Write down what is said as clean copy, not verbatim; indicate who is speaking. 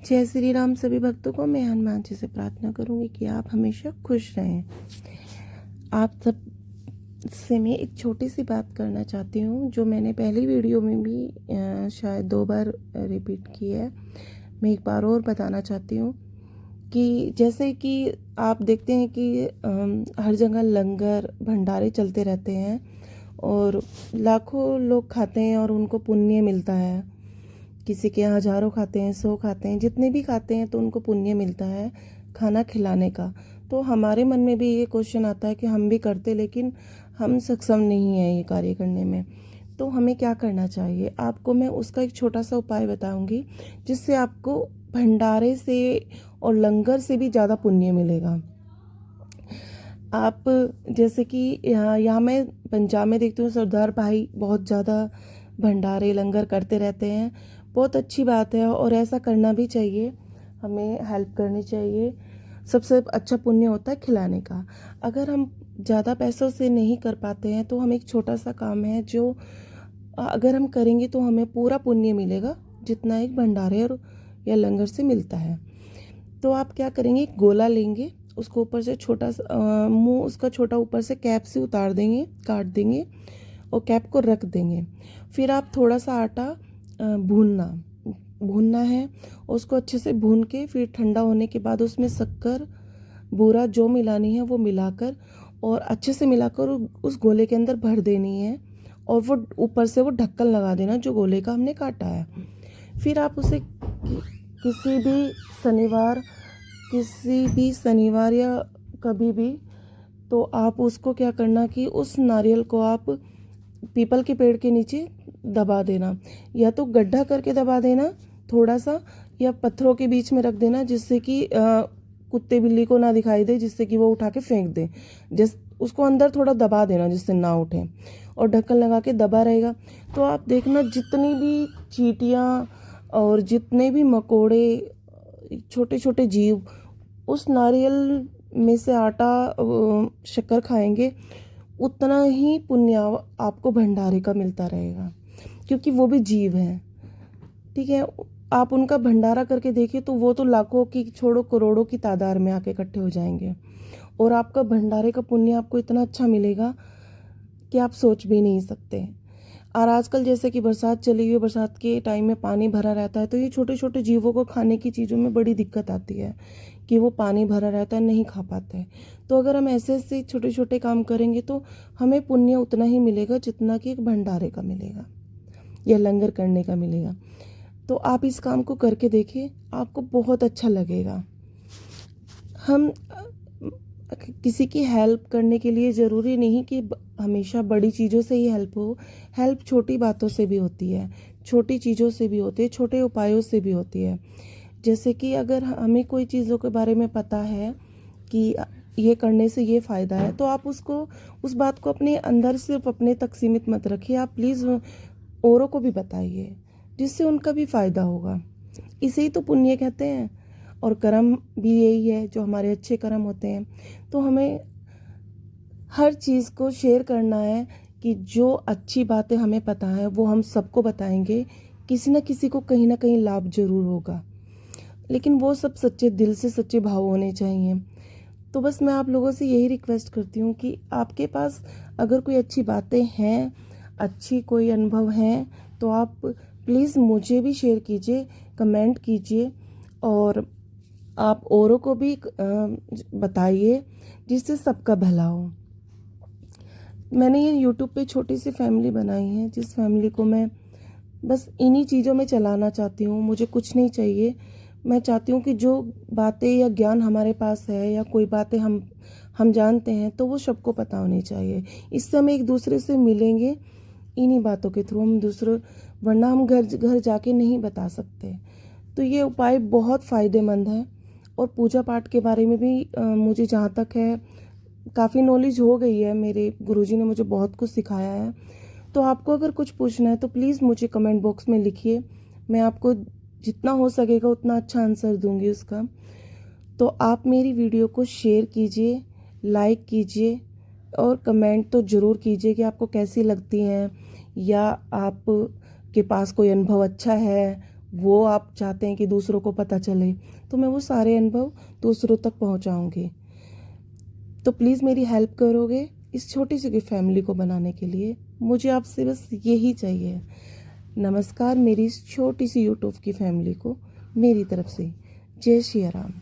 Speaker 1: जय श्री राम सभी भक्तों को। मैं हनुमान जी से प्रार्थना करूंगी कि आप हमेशा खुश रहें। आप सब से मैं एक छोटी सी बात करना चाहती हूँ, जो मैंने पहली वीडियो में भी शायद 2 बार रिपीट की है। मैं एक बार और बताना चाहती हूँ कि जैसे कि आप देखते हैं कि हर जगह लंगर भंडारे चलते रहते हैं और लाखों लोग खाते हैं और उनको पुण्य मिलता है। किसी के यहाँ हज़ारों खाते हैं, 100 खाते हैं, जितने भी खाते हैं तो उनको पुण्य मिलता है खाना खिलाने का। तो हमारे मन में भी ये क्वेश्चन आता है कि हम भी करते, लेकिन हम सक्षम नहीं हैं ये कार्य करने में। तो हमें क्या करना चाहिए, आपको मैं उसका एक छोटा सा उपाय बताऊंगी, जिससे आपको भंडारे से और लंगर से भी ज़्यादा पुण्य मिलेगा। आप जैसे कि यहाँ मैं पंजाब में देखती हूँ, सरदार भाई बहुत ज़्यादा भंडारे लंगर करते रहते हैं। बहुत अच्छी बात है और ऐसा करना भी चाहिए, हमें हेल्प करनी चाहिए। सबसे अच्छा पुण्य होता है खिलाने का। अगर हम ज़्यादा पैसों से नहीं कर पाते हैं तो हम एक छोटा सा काम है जो अगर हम करेंगे तो हमें पूरा पुण्य मिलेगा, जितना एक भंडारे और या लंगर से मिलता है। तो आप क्या करेंगे, एक गोला लेंगे, उसको ऊपर से छोटा सा मुंह उसका छोटा ऊपर से कैप से उतार देंगे, काट देंगे और कैप को रख देंगे। फिर आप थोड़ा सा आटा भूनना है, उसको अच्छे से भून के फिर ठंडा होने के बाद उसमें शक्कर बूरा जो मिलानी है वो मिलाकर और अच्छे से मिलाकर उस गोले के अंदर भर देनी है और वो ऊपर से वो ढक्कन लगा देना जो गोले का हमने काटा है। फिर आप उसे किसी भी शनिवार या कभी भी, तो आप उसको क्या करना कि उस नारियल को आप पीपल के पेड़ के नीचे दबा देना, या तो गड्ढा करके दबा देना थोड़ा सा, या पत्थरों के बीच में रख देना जिससे कि कुत्ते बिल्ली को ना दिखाई दे, जिससे कि वो उठा के फेंक दे। उसको अंदर थोड़ा दबा देना जिससे ना उठे और ढक्कन लगा के दबा रहेगा। तो आप देखना जितनी भी चींटियाँ और जितने भी मकोड़े, छोटे छोटे जीव उस नारियल में से आटा शक्कर खाएंगे, उतना ही पुण्य आपको भंडारे का मिलता रहेगा, क्योंकि वो भी जीव हैं। ठीक है, आप उनका भंडारा करके देखिए तो वो तो लाखों की छोड़ो करोड़ों की तादाद में आके इकट्ठे हो जाएंगे और आपका भंडारे का पुण्य आपको इतना अच्छा मिलेगा कि आप सोच भी नहीं सकते। और आजकल जैसे कि बरसात चली हुई है, बरसात के टाइम में पानी भरा रहता है, तो ये छोटे छोटे जीवों को खाने की चीज़ों में बड़ी दिक्कत आती है कि वो पानी भरा रहता है, नहीं खा पाते हैं। तो अगर हम ऐसे ऐसे छोटे छोटे काम करेंगे तो हमें पुण्य उतना ही मिलेगा जितना कि एक भंडारे का मिलेगा या लंगर करने का मिलेगा। तो आप इस काम को करके देखिए, आपको बहुत अच्छा लगेगा। हम किसी की हेल्प करने के लिए ज़रूरी नहीं कि हमेशा बड़ी चीज़ों से ही हेल्प हो। हेल्प छोटी बातों से भी होती है, छोटी चीज़ों से भी होती है, छोटे उपायों से भी होती है। जैसे कि अगर हमें कोई चीज़ों के बारे में पता है कि ये करने से ये फ़ायदा है, तो आप उस बात को अपने अंदर सिर्फ अपने तक सीमित मत रखिए। आप प्लीज़ औरों को भी बताइए, जिससे उनका भी फ़ायदा होगा। इसे ही तो पुण्य कहते हैं। और कर्म भी यही है, जो हमारे अच्छे कर्म होते हैं। तो हमें हर चीज़ को शेयर करना है कि जो अच्छी बातें हमें पता है वो हम सबको बताएंगे। किसी न किसी को कहीं ना कहीं लाभ जरूर होगा, लेकिन वो सब सच्चे दिल से सच्चे भाव होने चाहिए। तो बस मैं आप लोगों से यही रिक्वेस्ट करती हूँ कि आपके पास अगर कोई अच्छी बातें हैं, अच्छी कोई अनुभव हैं, तो आप प्लीज़ मुझे भी शेयर कीजिए, कमेंट कीजिए और आप औरों को भी बताइए, जिससे सबका भला हो। मैंने ये यूट्यूब पे छोटी सी फैमिली बनाई है, जिस फैमिली को मैं बस इन्हीं चीज़ों में चलाना चाहती हूँ। मुझे कुछ नहीं चाहिए। मैं चाहती हूँ कि जो बातें या ज्ञान हमारे पास है या कोई बातें हम जानते हैं, तो वो सबको पता होनी चाहिए। इससे हम एक दूसरे से मिलेंगे इन्हीं बातों के थ्रू, वरना हम घर घर जाके नहीं बता सकते। तो ये उपाय बहुत फ़ायदेमंद है। और पूजा पाठ के बारे में भी मुझे जहाँ तक है काफ़ी नॉलेज हो गई है। मेरे गुरुजी ने मुझे बहुत कुछ सिखाया है। तो आपको अगर कुछ पूछना है तो प्लीज़ मुझे कमेंट बॉक्स में लिखिए, मैं आपको जितना हो सकेगा उतना अच्छा आंसर दूंगी उसका। तो आप मेरी वीडियो को शेयर कीजिए, लाइक कीजिए और कमेंट तो ज़रूर कीजिए कि आपको कैसी लगती हैं, या आप के पास कोई अनुभव अच्छा है वो आप चाहते हैं कि दूसरों को पता चले, तो मैं वो सारे अनुभव दूसरों तक पहुंचाऊंगी। तो प्लीज़ मेरी हेल्प करोगे इस छोटी सी फैमिली को बनाने के लिए। मुझे आपसे बस यही चाहिए। नमस्कार मेरी इस छोटी सी यूट्यूब की फैमिली को मेरी तरफ से। जय श्री राम।